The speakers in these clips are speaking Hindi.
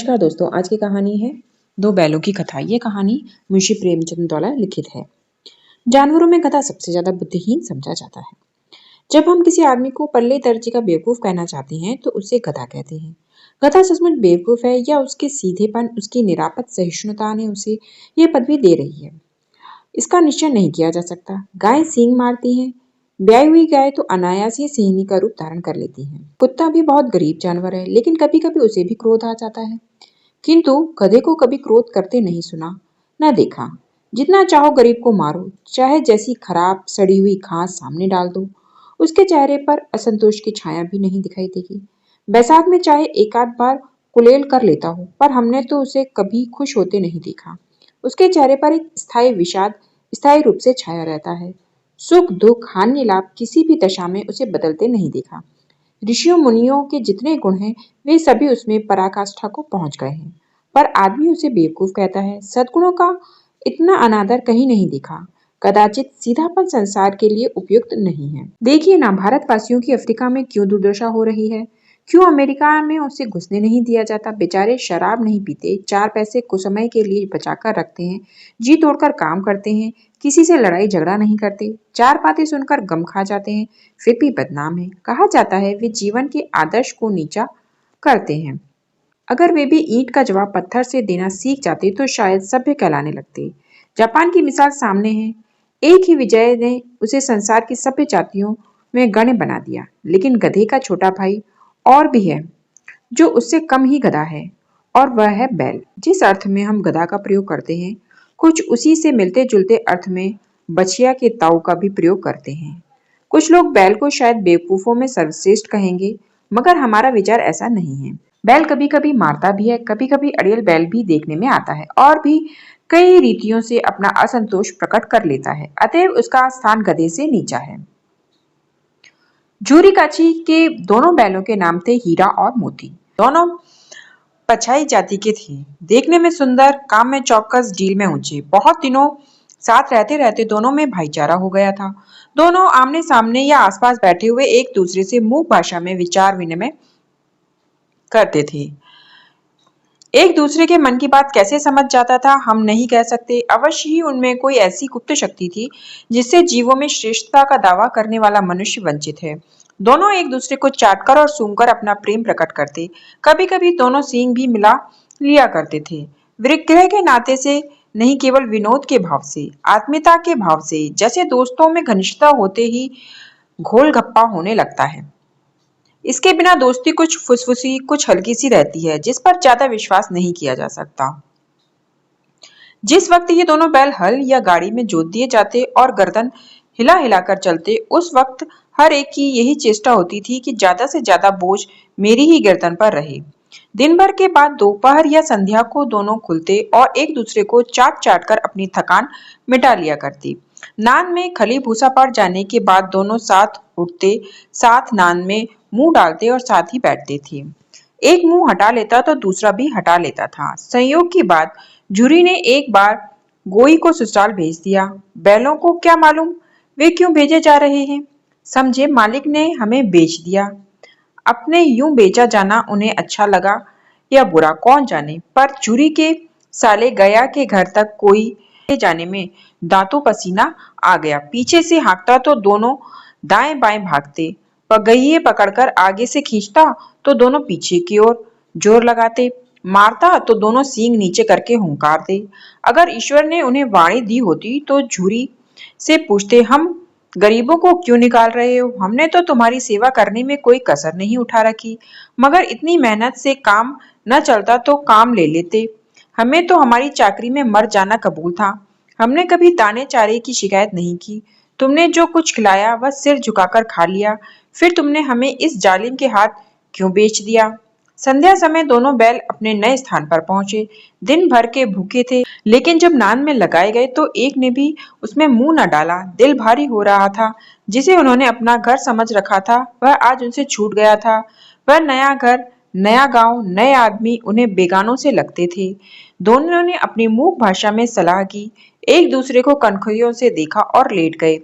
नमस्कार दोस्तों, आज की कहानी है दो बैलों की कथा। ये कहानी मुंशी प्रेमचंद द्वारा लिखित है। जानवरों में गधा सबसे ज्यादा बुद्धिहीन समझा जाता है। जब हम किसी आदमी को परले दर्जे का बेवकूफ कहना चाहते हैं तो उसे गधा कहते हैं। गधा सचमुच बेवकूफ है या उसके सीधेपन, उसकी निरापद सहिष्णुता ने उसे ये पदवी दे रही है, इसका निश्चय नहीं किया जा सकता। गाय सींग मारती है। ब्याई हुई गाय तो अनायास ही सिंहनी का रूप धारण कर लेती है। कुत्ता भी बहुत गरीब जानवर है, लेकिन कभी कभी उसे भी क्रोध आ जाता है। किंतु गधे को कभी क्रोध करते नहीं सुना, न देखा। जितना चाहो गरीब को मारो, चाहे जैसी खराब सड़ी हुई घास सामने डाल दो, उसके चेहरे पर असंतोष की छाया भी नहीं दिखाई देगी। बैसाख में चाहे एक आध बार कुलेल कर लेता हो, पर हमने तो उसे कभी खुश होते नहीं देखा। उसके चेहरे पर एक स्थायी विषाद स्थायी रूप से छाया रहता है। सुख दुख हानि लाभ किसी भी दशा में उसे बदलते नहीं देखा। ऋषियों मुनियों के जितने गुण हैं वे सभी उसमें पराकाष्ठा को पहुंच गए हैं, पर आदमी उसे बेवकूफ कहता है। सद्गुणों का इतना अनादर कहीं नहीं देखा। कदाचित सीधापन संसार के लिए उपयुक्त नहीं है। देखिए ना, भारतवासियों की अफ्रीका में क्यों दुर्दशा हो रही है। क्यों अमेरिका में उसे घुसने नहीं दिया जाता। बेचारे शराब नहीं पीते, 4 पैसे कुछ समय के लिए बचाकर रखते हैं, जी तोड़कर काम करते हैं, किसी से लड़ाई झगड़ा नहीं करते, 4 बातें सुनकर गम खा जाते हैं, फिर भी बदनाम है। कहा जाता है वे जीवन के आदर्श को नीचा करते हैं। अगर वे भी ईंट का जवाब पत्थर से देना सीख जाते तो शायद सभ्य कहलाने लगते। जापान की मिसाल सामने है। एक ही विजय ने उसे संसार की सभ्य जातियों में गण्य बना दिया। लेकिन गधे का छोटा भाई और भी है जो उससे कम ही गधा है, और वह है बैल। जिस अर्थ में हम गधा का प्रयोग करते हैं, कुछ उसी से मिलते जुलते अर्थ में बछिया के ताऊ का भी प्रयोग करते हैं। कुछ लोग बैल को शायद बेवकूफों में सर्वश्रेष्ठ कहेंगे, मगर हमारा विचार ऐसा नहीं है। बैल कभी कभी मारता भी है, कभी कभी अड़ियल बैल भी देखने में आता है, और भी कई रीतियों से अपना असंतोष प्रकट कर लेता है। अतएव उसका स्थान गधे से नीचा है। झूरी काची के दोनों बैलों के नाम थे हीरा और मोती। दोनों पछाई जाति के थे, देखने में सुंदर, काम में चौकस, डील में ऊंचे। बहुत दिनों साथ रहते रहते दोनों में भाईचारा हो गया था। दोनों आमने सामने या आसपास बैठे हुए एक दूसरे से मूक भाषा में विचार विनिमय करते थे। एक दूसरे के मन की बात कैसे समझ जाता था हम नहीं कह सकते। अवश्य ही उनमें कोई ऐसी गुप्त शक्ति थी जिससे जीवों में श्रेष्ठता का दावा करने वाला मनुष्य वंचित है। दोनों एक दूसरे को चाटकर और सूंघकर अपना प्रेम प्रकट करते। कभी कभी दोनों सींग भी मिला लिया करते थे, विग्रह के नाते से नहीं, केवल विनोद के भाव से, आत्मीयता के भाव से। जैसे दोस्तों में घनिष्ठता होते ही घोल गप्पा होने लगता है। इसके बिना दोस्ती कुछ फुसफुसी, कुछ हल्की सी रहती है, जिस पर ज्यादा विश्वास नहीं किया जा सकता। जिस वक्त ये दोनों बैल हल या गाड़ी में जोत दिए जाते और गर्दन हिला हिलाकर चलते, उस वक्त हर एक की यही चेष्टा होती थी कि ज्यादा से ज्यादा बोझ मेरी ही गर्दन पर रहे। दिन भर के बाद दोपहर या संध्या को दोनों खुलते और एक दूसरे को चाट चाट कर अपनी थकान मिटा लिया करती। नान में खली भूसा पड़ जाने के बाद दोनों साथ उठते, साथ नान में मुंह डालते और साथ ही बैठते थे। एक मुंह हटा लेता तो दूसरा भी हटा लेता था। संयोग की बात, झुरी ने एक बार गोई को ससुराल भेज दिया। बैलों को क्या मालूम वे क्यों भेजे जा रहे हैं। समझे मालिक ने हमें बेच दिया। अपने यूं बेचा जाना उन्हें अच्छा लगा या बुरा कौन जाने, पर झुरी के साले गया के घर तक कोई जाने में दांतों पसीना आ गया। पीछे से हाँकता तो दोनों दाएं बाएं भागते, पगहिये पकड़कर आगे से खींचता तो दोनों पीछे की ओर जोर लगाते, मारता तो दोनों सींग नीचे करके हुंकारते। अगर ईश्वर ने उन्हें वाणी दी होती तो झुरी से पूछते, हम गरीबों को क्यों निकाल रहे हो। हमने तो तुम्हारी सेवा करने में कोई कसर नहीं उठा रखी, मगर इतनी मेहनत से काम न चलता तो काम ले लेते। हमें तो हमारी चाकरी में मर जाना कबूल था। हमने कभी दाने चारे की शिकायत नहीं की। तुमने जो कुछ खिलाया वह सिर झुकाकर खा लिया, फिर तुमने हमें इस जालिम के हाथ क्यों बेच दिया। संध्या समय दोनों बैल अपने नए स्थान पर पहुंचे। दिन भर के भूखे थे, लेकिन जब नान में लगाए गए तो एक ने भी उसमें मुंह न डाला। दिल भारी हो रहा था। जिसे उन्होंने अपना घर समझ रखा था वह आज उनसे छूट गया था। वह नया घर, नया गांव, नए आदमी उन्हें बेगानों से लगते थे। दोनों ने अपनी मूक भाषा में सलाह की, एक दूसरे को कनखियों से देखा और लेट गए।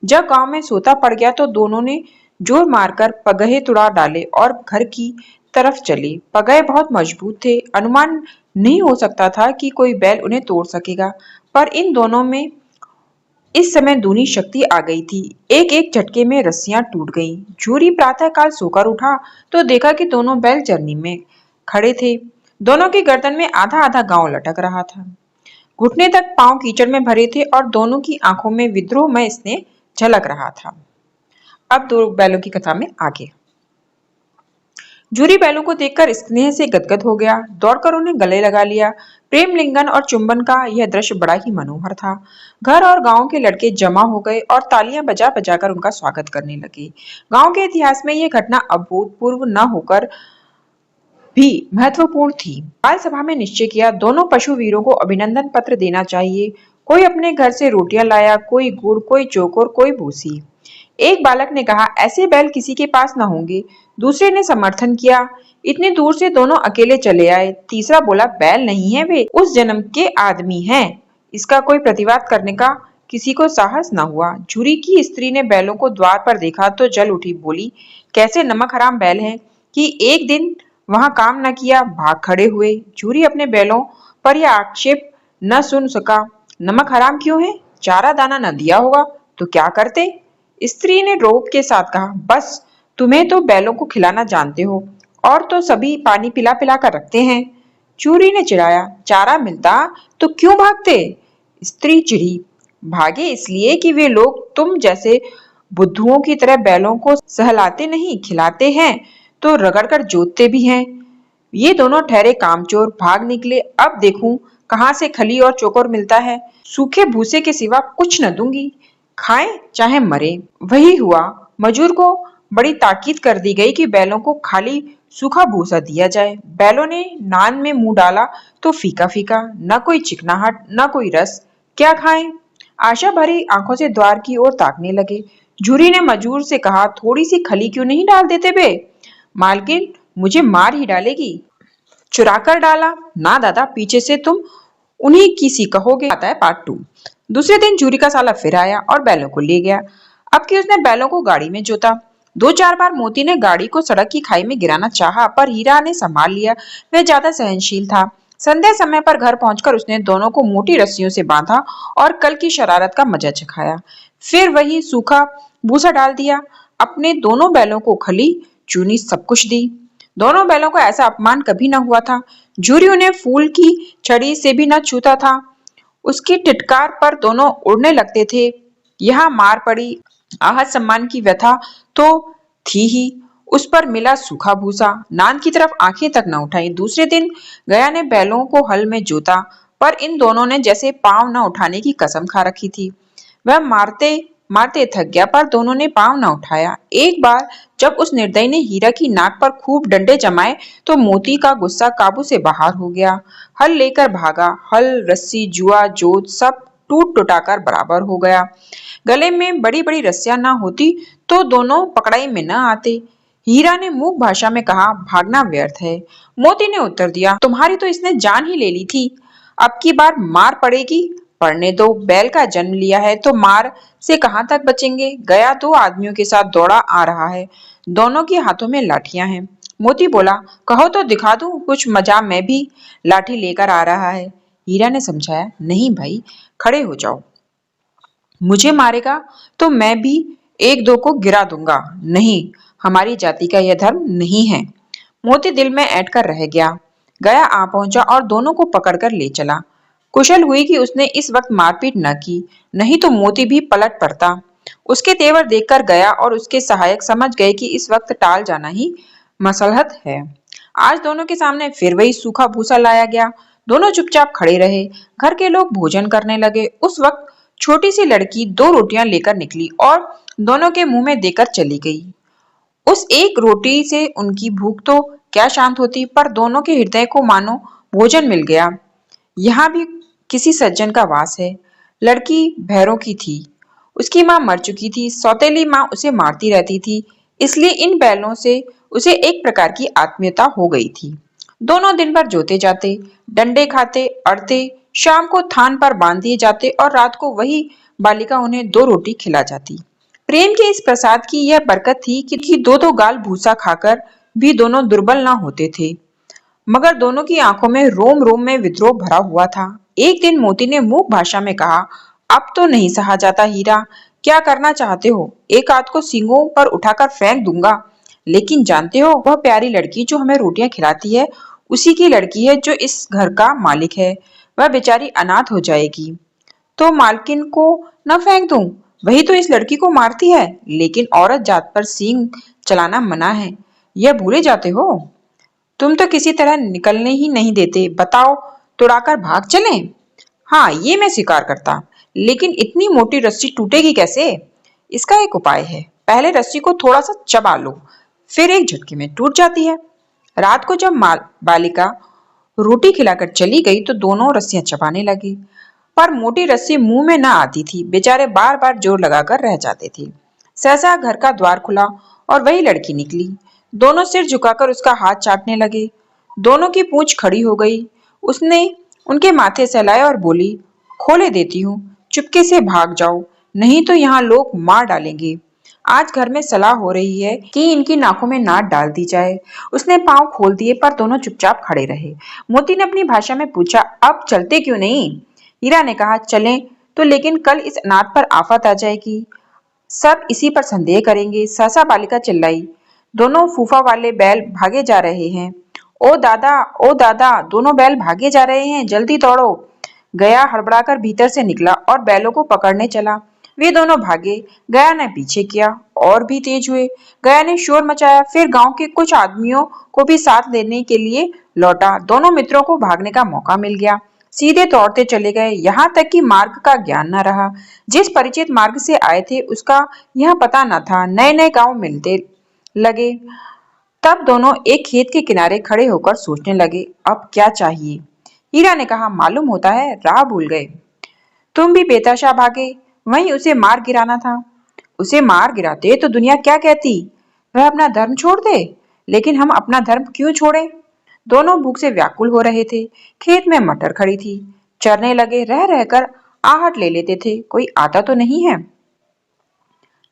जब गांव में सोता पड़ गया तो दोनों ने जोर मारकर पगहे तुड़ा डाले और घर की तरफ चले। पगहे बहुत मजबूत थे, अनुमान नहीं हो सकता था कि कोई बैल उन्हें तोड़ सकेगा, पर इन दोनों में इस समय दूनी शक्ति आ गई थी। एक एक झटके में रस्सियां टूट गईं। झूरी प्रातःकाल सोकर उठा तो देखा कि दोनों बैल चरनी में खड़े थे। दोनों की गर्दन में आधा आधा गांव लटक रहा था। घुटने तक पांव कीचड़ में भरे थे और दोनों की आंखों में विद्रोहमय स्नेह झलक रहा था। अब दो बैलों की कथा में आगे। जूरी बैलों को देखकर स्नेह से गदगद हो गया, दौड़कर उन्हें गले लगा लिया। प्रेम लिंगन और चुंबन का यह दृश्य बड़ा ही मनोहर था। घर और गांव के लड़के जमा हो गए और तालियां बजा बजाकर उनका स्वागत करने लगे। गांव के इतिहास में यह घटना अभूतपूर्व न होकर भी महत्वपूर्ण थी। बाल सभा में निश्चय किया, दोनों पशु वीरों को अभिनंदन पत्र देना चाहिए। कोई अपने घर से रोटियां लाया, कोई गुड़, कोई चौकोर, कोई भूसी। एक बालक ने कहा, ऐसे बैल किसी के पास न होंगे। दूसरे ने समर्थन किया, इतनी दूर से दोनों अकेले चले आए। तीसरा बोला, बैल नहीं है, वे उस जन्म के आदमी हैं। इसका कोई प्रतिवाद करने का किसी को साहस न हुआ। झूरी की स्त्री ने बैलों को द्वार पर देखा तो जल उठी, बोली, कैसे नमक हराम बैल हैं कि एक दिन वहां काम न किया, भाग खड़े हुए। झूरी अपने बैलों पर यह आक्षेप न सुन सका। नमक हराम क्यों है? चारा दाना न दिया होगा तो क्या करते? स्त्री ने रोब के साथ कहा, बस तुम्हें तो बैलों को खिलाना जानते हो, और तो सभी पानी पिला पिला कर रखते हैं। चूरी ने चिढ़ाया, चारा मिलता तो क्यों भागते? स्त्री चिढ़ी, भागे इसलिए कि वे लोग तुम जैसे बुद्धुओं की तरह बैलों को सहलाते नहीं, खिलाते हैं तो रगड़कर जोतते भी हैं। ये दोनों ठहरे कामचोर, भाग निकले। अब देखूं कहां से खली और चोकर मिलता है। सूखे भूसे के सिवा कुछ न दूंगी, खाएं चाहे मरे। वही हुआ। मजूर को बड़ी ताकीद कर दी गई कि बैलों को खाली सूखा भूसा दिया जाए। बैलों ने नान में मुंह डाला तो फीका फीका, न कोई चिकनाहट न कोई रस। क्या खाएं? आशा भरी आंखों से द्वार की ओर ताकने लगे। झूरी ने मजूर से कहा, थोड़ी सी खली क्यों नहीं डाल देते बे? मालकिन मुझे मार ही डालेगी। चुरा कर डाला? ना दादा, पीछे से तुम उन्हीं की सी कहोगे। आता है पार्ट 2। दूसरे दिन झूरी का साला फिर आया और बैलों को ले गया। अब कि उसने बैलों को गाड़ी में जोता। 2-4 बार मोती ने गाड़ी को सड़क की खाई में गिराना चाहा, पर हीरा ने संभाल लिया। वह ज्यादा सहनशील था। संध्या समय पर घर पहुंचकर उसने दोनों को मोटी रस्सियों से बांधा और कल की शरारत का मजा चखाया। फिर वही सूखा भूसा डाल दिया। अपने दोनों बैलों को खली, चूनी सब कुछ दी। दोनों बैलों को ऐसा अपमान कभी न हुआ था। झूरी उन्हें फूल की छड़ी से भी न छूता था। उसकी टिटकार पर दोनों उड़ने लगते थे। यहाँ मार पड़ी, आहत सम्मान की व्यथा तो थी ही। उस पर मिला सूखा भूसा। नान की तरफ आंखें तक न उठाई। दूसरे दिन गया ने बैलों को हल में जोता, पर इन दोनों ने जैसे पांव न उठाने की कसम खा रखी थी। वह मारते मारते थक गया, पर दोनों ने पांव न उठाया। एक बार जब उस निर्दयी ने हीरा की नाक पर खूब डंडे जमाए तो मोती का गुस्सा काबू से बाहर हो गया। हल लेकर भागा। हल, रस्सी, जुआ, जोत सब टूट टुटाकर बराबर हो गया। गले में बड़ी बड़ी रस्सियां न होती तो दोनों पकड़ाई में न आते। हीरा ने मूक भाषा में कहा, भागना व्यर्थ है। मोती ने उत्तर दिया, तुम्हारी तो इसने जान ही ले ली थी, अब की बार मार पड़ेगी। पड़ने दो, बैल का जन्म लिया है तो मार से कहां तक बचेंगे। गया 2 आदमियों के साथ दौड़ा आ रहा है, दोनों के हाथों में लाठियां हैं। मोती बोला, कहो तो दिखा दूं कुछ मजा, मैं भी लाठी लेकर आ रहा है। हीरा ने समझाया, नहीं भाई, खड़े हो जाओ। मुझे मारेगा तो मैं भी 1-2 को गिरा दूंगा। नहीं, हमारी जाति का यह धर्म नहीं है। मोती दिल में ऐंठ कर रह गया। गया आ पहुंचा और दोनों को पकड़कर ले चला। कुशल हुई कि उसने इस वक्त मारपीट न की, नहीं तो मोती भी पलट पड़ता। उसके तेवर देखकर गया और उसके सहायक समझ गए कि इस वक्त टाल जाना ही मसलहत है। आज दोनों के सामने फिर वही सूखा भूसा लाया गया। दोनों चुपचाप खड़े रहे। घर के लोग भोजन करने लगे। उस वक्त छोटी सी लड़की 2 रोटियां लेकर निकली और दोनों के मुंह में देकर चली गई। उस एक रोटी से उनकी भूख तो क्या शांत होती, पर दोनों के हृदय को मानो भोजन मिल गया। यहाँ भी किसी सज्जन का वास है। लड़की भैरों की थी। उसकी माँ मर चुकी थी। सौतेली माँ उसे मारती रहती थी, इसलिए इन बैलों से उसे एक प्रकार की आत्मीयता हो गई थी। दोनों दिन भर जोते जाते, डंडे खाते, अड़ते, शाम को थान पर बांध दिए जाते और रात को वही बालिका उन्हें 2 रोटी खिला जाती। प्रेम के इस प्रसाद की यह बरकत थी कि 2-2 गाल भूसा खाकर भी दोनों दुर्बल ना होते थे, मगर दोनों की आंखों में रोम रोम में विद्रोह भरा हुआ था। एक दिन मोती ने मूक भाषा में कहा, अब तो नहीं सहा जाता हीरा, क्या करना चाहते हो? एक हाथ को सींगों पर उठाकर फेंक दूंगा, लेकिन जानते हो वह प्यारी लड़की जो हमें रोटियां खिलाती है उसी की लड़की है जो इस घर का मालिक है। वह बेचारी अनाथ हो जाएगी। तो मालकिन को न फेंक दूं? वही तो इस लड़की को मारती है, लेकिन औरत जात पर सींग चलाना मना है, यह भूले जाते हो? तुम तो किसी तरह निकलने ही नहीं देते। बताओ, तुड़ाकर भाग चलें? हाँ, ये मैं स्वीकार करता, लेकिन इतनी मोटी रस्सी टूटेगी कैसे? इसका एक उपाय है। पहले रस्सी को थोड़ा सा चबा लो, फिर एक झटके में टूट जाती है। रात को जब बालिका रोटी खिलाकर चली गई तो दोनों रस्सियां चबाने लगी, पर मोटी रस्सी मुंह में न आती थी। बेचारे बार बार जोर लगाकर रह जाते थे। सहसा घर का द्वार खुला और वही लड़की निकली। दोनों सिर झुकाकर उसका हाथ चाटने लगे। दोनों की पूंछ खड़ी हो गई। उसने उनके माथे सहलाए और बोली, खोले देती हूँ, चुपके से भाग जाओ, नहीं तो यहाँ लोग मार डालेंगे। आज घर में सलाह हो रही है कि इनकी नाकों में नाट डाल दी जाए। उसने पांव खोल दिए, पर दोनों चुपचाप खड़े रहे। मोती ने अपनी भाषा में पूछा, अब चलते क्यों नहीं? हीरा ने कहा, चलें तो, लेकिन कल इस अनाथ पर आफत आ जाएगी, सब इसी पर संदेह करेंगे। सहसा बालिका चिल्लाई, दोनों फूफा वाले बैल भागे जा रहे हैं। ओ दादा, ओ दादा, दोनों बैल भागे जा रहे हैं, जल्दी दौड़ो। गया हड़बड़ाकर भीतर से निकला और बैलों को पकड़ने चला। वे दोनों भागे। गया ने पीछे किया और भी तेज हुए। गया ने शोर मचाया, फिर गांव के कुछ आदमियों को भी साथ लेने के लिए लौटा। दोनों मित्रों को भागने का मौका मिल गया। सीधे दौड़ते चले गए, यहाँ तक कि मार्ग का ज्ञान न रहा। जिस परिचित मार्ग से आए थे उसका यह पता न था। नए नए गांव मिलते लगे। तब दोनों एक खेत के किनारे खड़े होकर सोचने लगे, अब क्या चाहिए? हीरा ने कहा, मालूम होता है राह भूल गए। तुम भी बेतहाशा भागे, वहीं उसे मार गिराना था। उसे मार गिराते तो दुनिया क्या कहती? वह अपना धर्म छोड़ दे। लेकिन हम अपना धर्म क्यों छोड़े? दोनों भूख से व्याकुल हो रहे थे। खेत में मटर खड़ी थी। चरने लगे, रह रहकर आहट ले लेते थे, कोई आता तो नहीं है।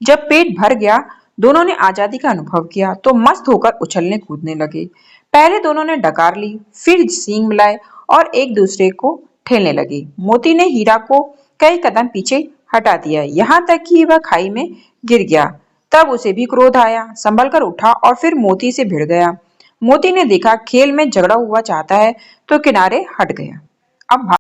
जब पेट भर गया, दोनों ने आजादी का अनुभव किया तो मस्त होकर उछलने कूदने लगे। पहले दोनों ने डकार ली, फिर सींग मिलाए और एक दूसरे को ठेलने लगे। मोती ने हीरा को कई कदम पीछे हटा दिया, यहाँ तक कि वह खाई में गिर गया। तब उसे भी क्रोध आया, संभल कर उठा और फिर मोती से भिड़ गया। मोती ने देखा खेल में झगड़ा हुआ चाहता है तो किनारे हट गया। अब